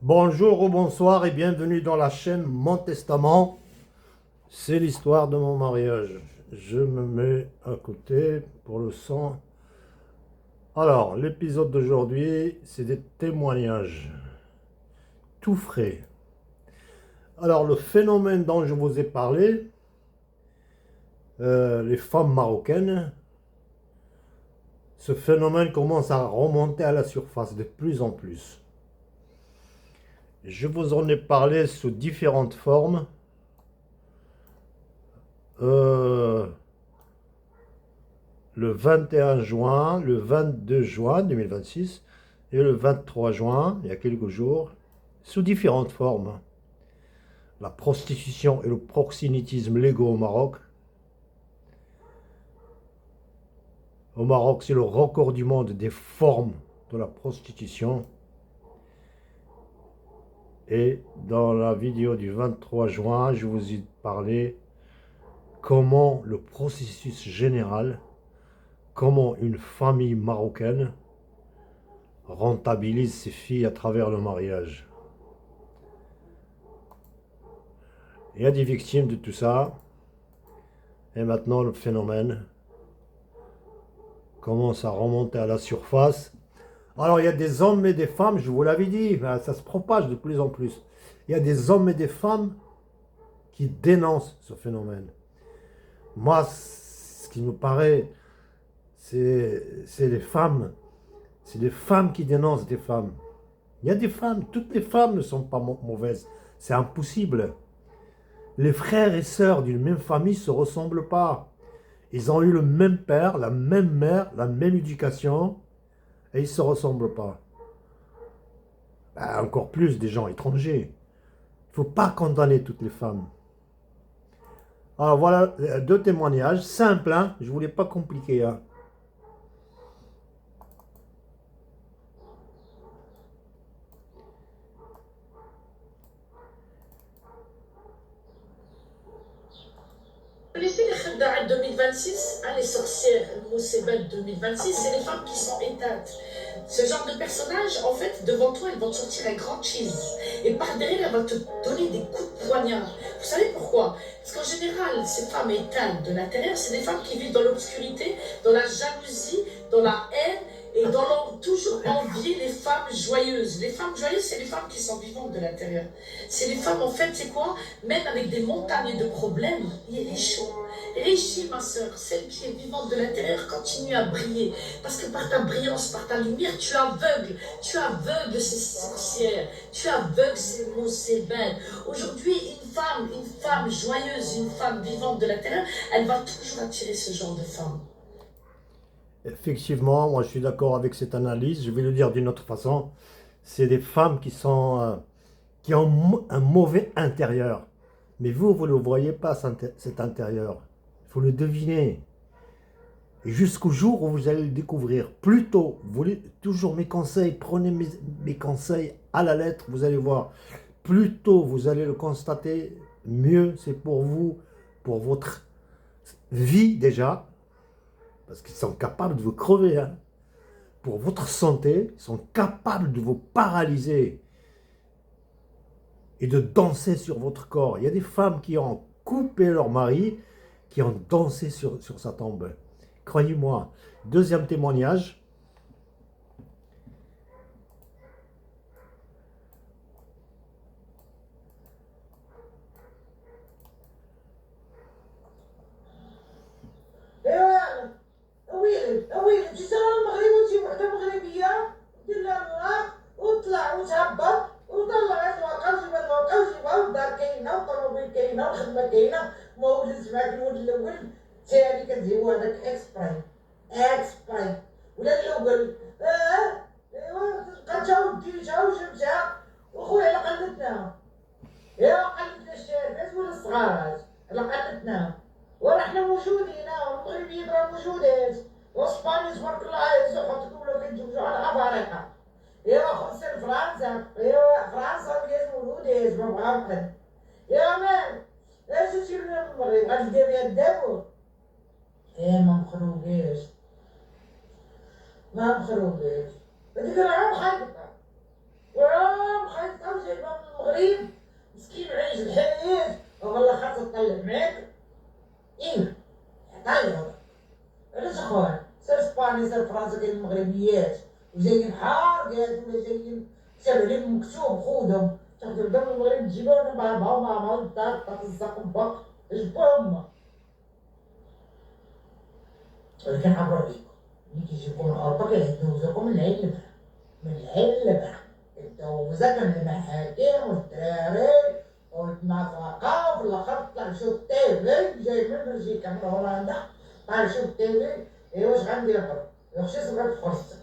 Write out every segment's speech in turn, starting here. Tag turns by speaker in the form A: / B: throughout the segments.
A: Bonjour ou bonsoir et bienvenue dans la chaîne Mon Testament. C'est l'histoire de mon mariage. Je me mets à côté pour le son. Alors, l'épisode d'aujourd'hui, c'est des témoignages tout frais. Alors, le phénomène dont je vous ai parlé, les femmes marocaines, ce phénomène commence à remonter à la surface de plus en plus. Je vous en ai parlé sous différentes formes. Euh, le 21 juin, le 22 juin 2026 et le 23 juin, il y a quelques jours, sous différentes formes. La prostitution et le proxénétisme légaux au Maroc. Au Maroc, c'est le record du monde des formes de la prostitution. Et dans la vidéo du 23 juin, je vous ai parlé comment le processus général, comment une famille marocaine rentabilise ses filles à travers le mariage. Il y a des victimes de tout ça. Et maintenant, le phénomène commence à remonter à la surface. Alors, il y a des hommes et des femmes, je vous l'avais dit, ça se propage de plus en plus. Il y a des hommes et des femmes qui dénoncent ce phénomène. Moi, ce qui me paraît, c'est les femmes. C'est les femmes qui dénoncent des femmes. Il y a des femmes, toutes les femmes ne sont pas mauvaises. C'est impossible. Les frères et sœurs d'une même famille ne se ressemblent pas. Ils ont eu le même père, la même mère, la même éducation, et ils ne se ressemblent pas. Encore plus des gens étrangers. Il ne faut pas condamner toutes les femmes. Alors voilà deux témoignages simples, hein, je ne voulais pas compliquer. Hein.
B: Vous connaissez les Khadda'a 2026, les sorcières, Moussebat 2026, c'est les femmes qui sont éteintes. Ce genre de personnage, en fait, devant toi, elles vont te sortir un grand cheese. Et par derrière, elles vont te donner des coups de poignard. Vous savez pourquoi? Parce qu'en général, ces femmes éteintes de l'intérieur, c'est des femmes qui vivent dans l'obscurité, dans la jalousie, dans la haine, et dans toujours envier les femmes joyeuses. Les femmes joyeuses, c'est les femmes qui sont vivantes de l'intérieur. C'est les femmes, en fait, c'est quoi? Même avec des montagnes de problèmes, il réussit. Réussis, ma soeur, celle qui est vivante de l'intérieur, continue à briller. Parce que par ta brillance, par ta lumière, tu aveugles ces sorcières, tu aveugles ces mots, ces belles. Aujourd'hui, une femme joyeuse, une femme vivante de l'intérieur, elle va toujours attirer ce genre de femme.
A: Effectivement, moi je suis d'accord avec cette analyse. Je vais le dire d'une autre façon. C'est des femmes qui ont un mauvais intérieur. Mais vous ne le voyez pas, cet intérieur. Il faut le deviner. Et jusqu'au jour où vous allez le découvrir. Plutôt, vous voulez toujours mes conseils, prenez mes conseils à la lettre, vous allez voir. Plus tôt vous allez le constater, mieux c'est pour vous, pour votre vie déjà, parce qu'ils sont capables de vous crever. Hein. Pour votre santé, ils sont capables de vous paralyser et de danser sur votre corps. Il y a des femmes qui ont coupé leur mari, qui ont dansé sur sa tombe. Croyez-moi. Deuxième témoignage.
C: ويلي جيت انا المغرب وانتي وحده مغربيه دير لها الوراق وطلع وتهبط وطلعت الورقه وجيبها الورقه وجيبها والدار كاينه والطوموبيل كاينه والخدمه كاينه ما ولدت معاك الولد الاول تاني كتجيبو هذاك اكسبري ولا الاول ايوا تبقى تا وديتها وجبتها وخويا على قلتنا يا قلتنا الشارفات ولا الصغارات على قلتنا وراه حنا موجودين والمغربيين راه موجودات واسبانيا تبارك الله يحطوا ولا كيتزوجوا على افارقه يا خصنا فرنسا يا فرنسا ولات موجودات ما بغاوش يا مان اش تجي لنا من المغرب غادي دير ليها الدابور ما مخروجاش ما مخروجاش هذيك راه مخيطه وراه مخيطه المغرب مسكين عايش الحياة والله خاصة تطلع معاك إيه عطالي هذا علاش أخويا سير اسبانيا سير فرنسا كاين المغربيات وجايين حارقات ولا جايين كتاب عليهم مكتوب خودهم تاخدو الدم من المغرب تجيبوهم مع بعض تلصق بق جبوهم ولكن عبروا عليكم ملي كيجيبكم من أوروبا كيدوزوكم من العلبة من العلبة كيدوزك من المحاكم والدراري والنفقة وفي الآخر طلع شوف التيفي جاي من بلجيكا من هولندا طلع شوف التيفي إيه واش غندير برا واخشي صغير في فرنسا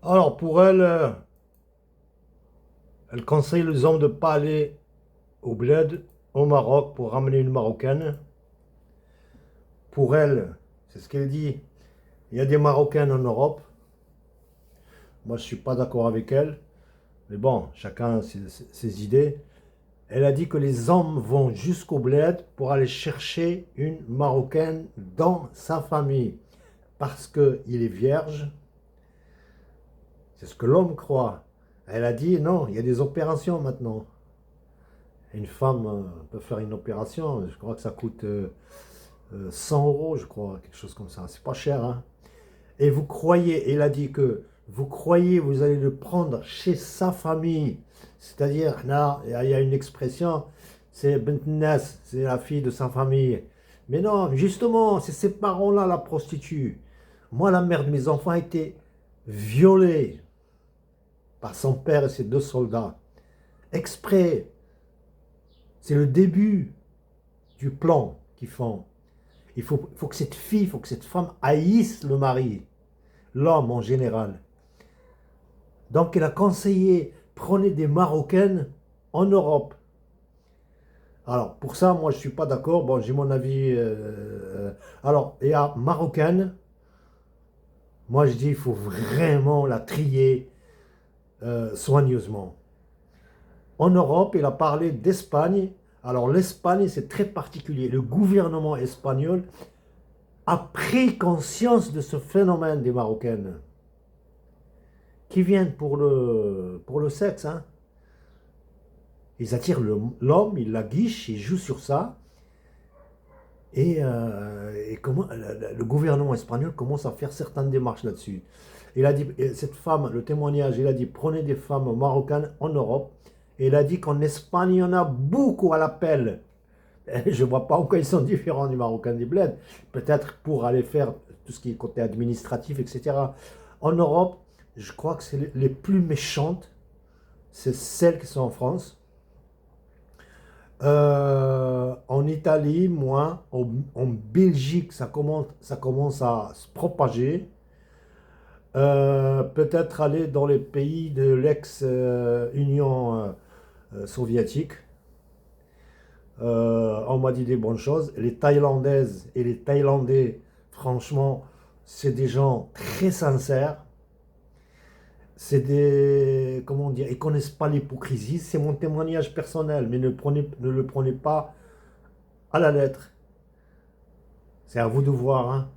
A: Alors pour elle, elle conseille les hommes de ne pas aller au bled, au Maroc, pour ramener une Marocaine. Pour elle, c'est ce qu'elle dit, il y a des Marocaines en Europe. Moi, je ne suis pas d'accord avec elle. Mais bon, chacun a ses idées. Elle a dit que les hommes vont jusqu'au bled pour aller chercher une Marocaine dans sa famille. Parce qu'il est vierge. C'est ce que l'homme croit. Elle a dit non, il y a des opérations maintenant. Une femme peut faire une opération, je crois que ça coûte 100 €, je crois, quelque chose comme ça. C'est pas cher, hein. Et vous croyez, elle a dit que vous croyez, vous allez le prendre chez sa famille. C'est-à-dire, là, il y a une expression, c'est bint nas, c'est la fille de sa famille. Mais non, justement, c'est ces parents-là, la prostitue. Moi, la mère de mes enfants a été violée par son père et ses 2 soldats. Exprès. C'est le début du plan qu'ils font. Il faut que cette fille, il faut que cette femme haïsse le mari, l'homme en général. Donc elle a conseillé, prenez des Marocaines en Europe. Alors pour ça, moi je ne suis pas d'accord, bon j'ai mon avis. Alors il y a Marocaine, moi je dis il faut vraiment la trier soigneusement. En Europe, il a parlé d'Espagne. Alors l'Espagne, c'est très particulier. Le gouvernement espagnol a pris conscience de ce phénomène des Marocaines qui viennent pour le sexe. Hein. Ils attirent l'homme, ils l'aguichent, ils jouent sur ça. Et comment, le gouvernement espagnol commence à faire certaines démarches là-dessus. Il a dit, cette femme, le témoignage, il a dit, prenez des femmes marocaines en Europe. Et il a dit qu'en Espagne, il y en a beaucoup à l'appel. Je ne vois pas en quoi ils sont différents des Marocains des bleds. Peut-être pour aller faire tout ce qui est côté administratif, etc. En Europe, je crois que c'est les plus méchantes. C'est celles qui sont en France. En Italie, moins. En Belgique, ça commence à se propager. Peut-être aller dans les pays de l'ex-Union soviétique. On m'a dit des bonnes choses. Les Thaïlandaises et les Thaïlandais, franchement, c'est des gens très sincères. C'est des, comment dire, ils connaissent pas l'hypocrisie. C'est mon témoignage personnel, mais ne le prenez pas à la lettre. C'est à vous de voir. Hein.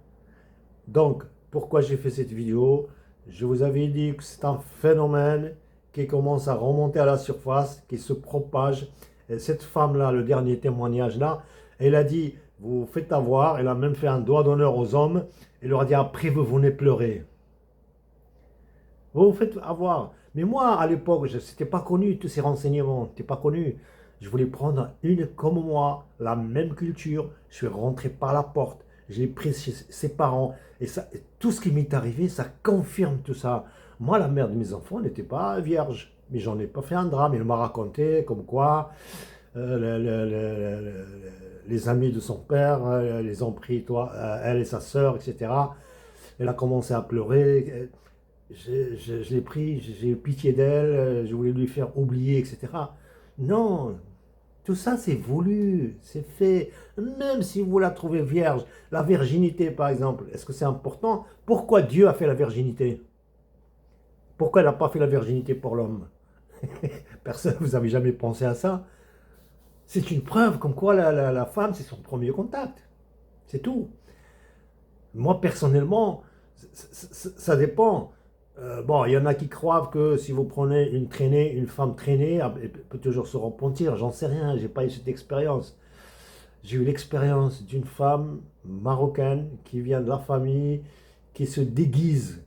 A: Donc, pourquoi j'ai fait cette vidéo? Je vous avais dit que c'est un phénomène qui commence à remonter à la surface, qui se propage. Et cette femme-là, le dernier témoignage-là, elle a dit, vous faites avoir, elle a même fait un doigt d'honneur aux hommes, elle leur a dit, après vous venez pleurer. Vous vous faites avoir. Mais moi, à l'époque, je n'étais pas connu, tous ces renseignements, n'étaient pas connus. Je voulais prendre une comme moi, la même culture, je suis rentré par la porte, je l'ai pris chez ses parents, et ça, tout ce qui m'est arrivé, ça confirme tout ça. Moi, la mère de mes enfants n'était pas vierge, mais j'en ai pas fait un drame. Elle m'a raconté comme quoi les amis de son père les ont pris, toi, elle et sa sœur, etc. Elle a commencé à pleurer. Je l'ai pris, j'ai eu pitié d'elle, je voulais lui faire oublier, etc. Non, tout ça c'est voulu, c'est fait. Même si vous la trouvez vierge, la virginité par exemple, est-ce que c'est important? Pourquoi Dieu a fait la virginité? Pourquoi il n'a pas fait la virginité pour l'homme? Personne, vous n'avez jamais pensé à ça? C'est une preuve comme quoi la femme c'est son premier contact. C'est tout. Moi personnellement, ça dépend. Bon, il y en a qui croient que si vous prenez une traînée, une femme traînée, elle peut toujours se repentir. J'en sais rien, j'ai pas eu cette expérience. J'ai eu l'expérience d'une femme marocaine qui vient de la famille, qui se déguise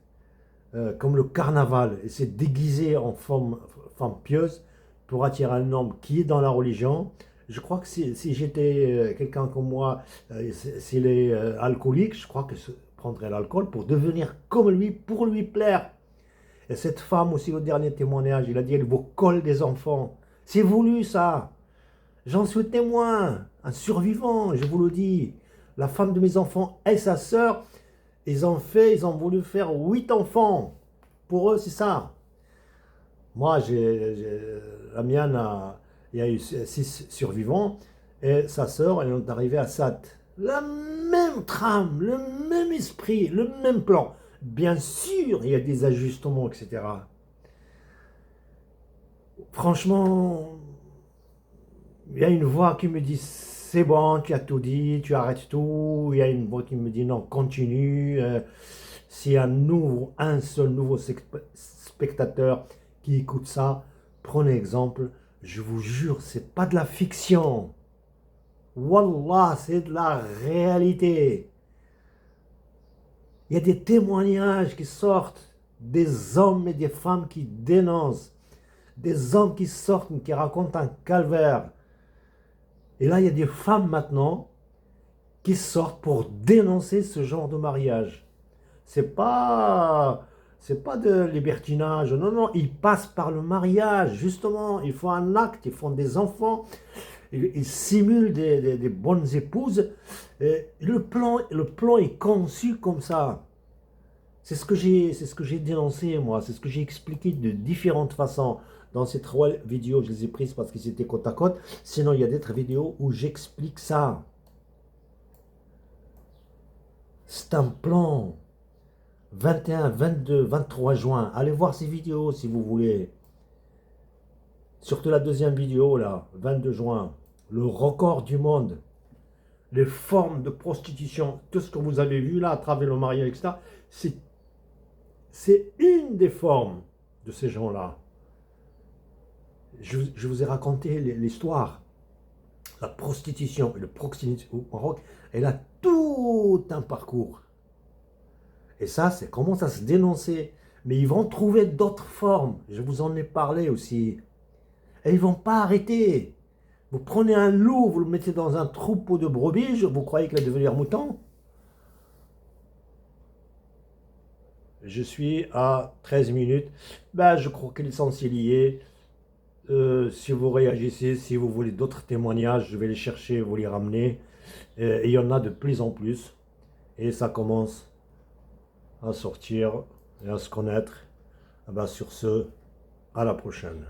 A: comme le carnaval, et s'est déguisée en femme pieuse pour attirer un homme qui est dans la religion. Je crois que si j'étais quelqu'un comme moi, s'il est alcoolique, je crois que je prendrais l'alcool pour devenir comme lui, pour lui plaire. Et cette femme aussi, au dernier témoignage, il a dit, elle vous colle des enfants. C'est voulu ça. J'en suis témoin, un survivant, je vous le dis. La femme de mes enfants et sa sœur, ils ont voulu faire 8 enfants. Pour eux, c'est ça. Moi, la mienne, il y a eu 6 survivants, et sa sœur, elle est arrivée à 7. La même trame, le même esprit, le même plan. Bien sûr, il y a des ajustements, etc. Franchement, il y a une voix qui me dit, c'est bon, tu as tout dit, tu arrêtes tout. Il y a une voix qui me dit, non, continue. S'il y a un seul nouveau spectateur qui écoute ça, prenez exemple. Je vous jure, c'est pas de la fiction. Wallah, c'est de la réalité. Il y a des témoignages qui sortent, des hommes et des femmes qui dénoncent, des hommes qui sortent, qui racontent un calvaire. Et là, il y a des femmes maintenant qui sortent pour dénoncer ce genre de mariage. C'est pas de libertinage, non, non, ils passent par le mariage, justement, ils font un acte, ils font des enfants, ils simulent des bonnes épouses. Et le plan est conçu comme ça. C'est ce que j'ai dénoncé, moi, c'est ce que j'ai expliqué de différentes façons. Dans ces 3 vidéos, je les ai prises parce qu'ils étaient côte à côte. Sinon, il y a d'autres vidéos où j'explique ça. C'est un plan. 21, 22, 23 juin. Allez voir ces vidéos si vous voulez. Surtout la deuxième vidéo, là, 22 juin. Le record du monde. Les formes de prostitution. Tout ce que vous avez vu là, à travers le mariage, etc. C'est une des formes de ces gens-là. Je vous ai raconté l'histoire. La prostitution et le proxénétisme au Maroc, elle a tout un parcours. Et ça commence à se dénoncer. Mais ils vont trouver d'autres formes. Je vous en ai parlé aussi. Et ils ne vont pas arrêter. Vous prenez un loup, vous le mettez dans un troupeau de brebis, vous croyez qu'il va devenir mouton? Je suis à 13 minutes. Ben, je crois que l'essentiel y est. Si vous réagissez, si vous voulez d'autres témoignages, je vais les chercher, vous les ramener. Et il y en a de plus en plus. Et ça commence à sortir et à se connaître. Ah ben, sur ce, à la prochaine.